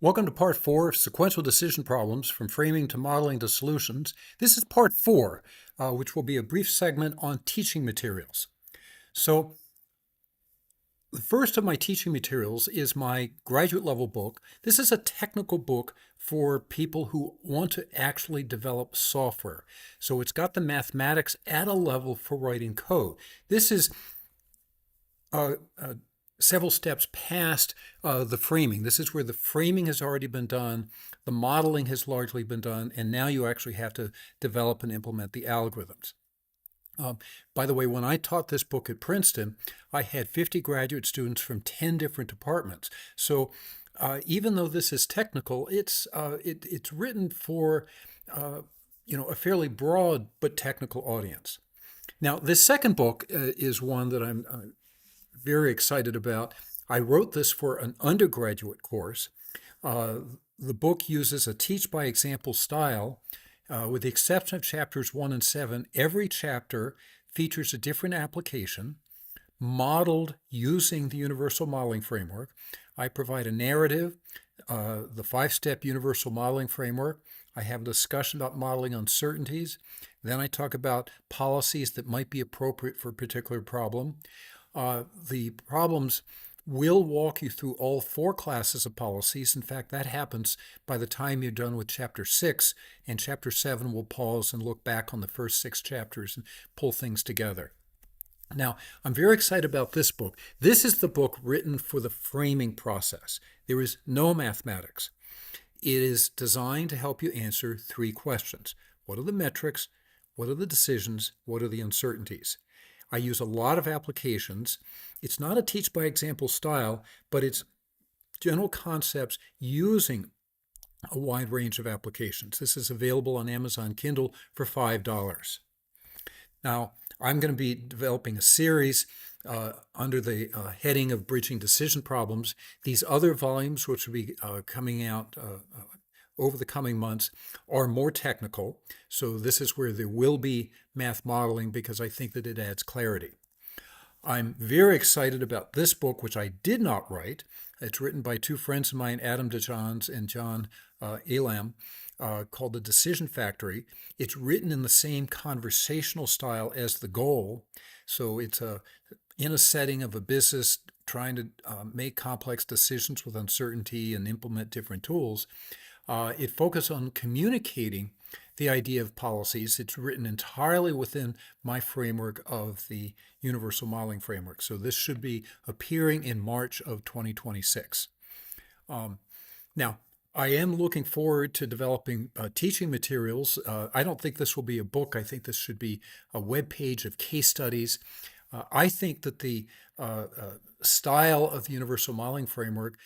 Welcome to part 4 of sequential decision problems from framing to modeling to solutions. This is part 4, which will be a brief segment on teaching materials. So the first of my teaching materials is my graduate level book. This is a technical book for people who want to actually develop software. So it's got the mathematics at a level for writing code. This is several steps past the framing. This is where the framing has already been done, the modeling has largely been done, and now you actually have to develop and implement the algorithms. By the way, when I taught this book at Princeton, I had 50 graduate students from 10 different departments. So even though this is technical, it's written for a fairly broad but technical audience. Now, this second book is one that I'm very excited about. I wrote this for an undergraduate course. The book uses a teach-by-example style. With the exception of chapters 1 and 7, every chapter features a different application modeled using the Universal Modeling Framework. I provide a narrative, the 5-step Universal Modeling Framework. I have a discussion about modeling uncertainties. Then I talk about policies that might be appropriate for a particular problem. The problems will walk you through all 4 classes of policies. In fact, that happens by the time you're done with chapter 6, and chapter 7 will pause and look back on the first 6 chapters and pull things together. Now, I'm very excited about this book. This is the book written for the framing process. There is no mathematics. It is designed to help you answer 3 questions. What are the metrics? What are the decisions? What are the uncertainties? I use a lot of applications. It's not a teach-by-example style, but it's general concepts using a wide range of applications. This is available on Amazon Kindle for $5. Now, I'm going to be developing a series under the heading of Bridging Decision Problems. These other volumes, which will be coming out over the coming months, are more technical. So this is where there will be math modeling because I think that it adds clarity. I'm very excited about this book, which I did not write. It's written by 2 friends of mine, Adam DeJohns and John Elam, called The Decision Factory. It's written in the same conversational style as The Goal. So it's in a setting of a business trying to make complex decisions with uncertainty and implement different tools. It focuses on communicating the idea of policies. It's written entirely within my framework of the Universal Modeling Framework. So this should be appearing in March of 2026. Now, I am looking forward to developing teaching materials. I don't think this will be a book. I think this should be a web page of case studies. I think that the style of the Universal Modeling Framework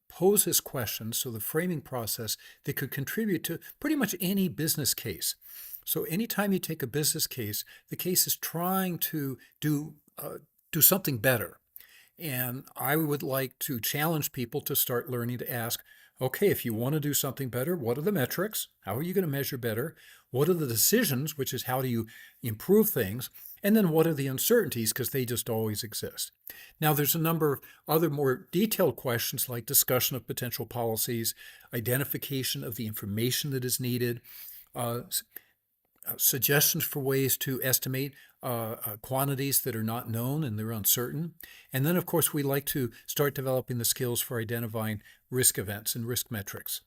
poses questions, so the framing process, that could contribute to pretty much any business case. So anytime you take a business case, the case is trying to do something better. And I would like to challenge people to start learning to ask, okay, if you want to do something better, what are the metrics? How are you going to measure better? What are the decisions, which is how do you improve things? And then what are the uncertainties, because they just always exist. Now, there's a number of other more detailed questions like discussion of potential policies, identification of the information that is needed, suggestions for ways to estimate quantities that are not known and they're uncertain. And then, of course, we like to start developing the skills for identifying risk events and risk metrics.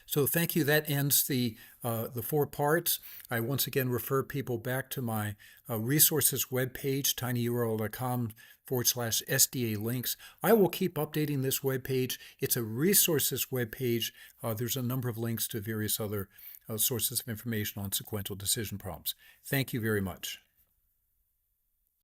So thank you. That ends the 4 parts. I once again refer people back to my resources webpage, tinyurl.com/SDA links. I will keep updating this webpage. It's a resources webpage. There's a number of links to various other sources of information on sequential decision problems. Thank you very much.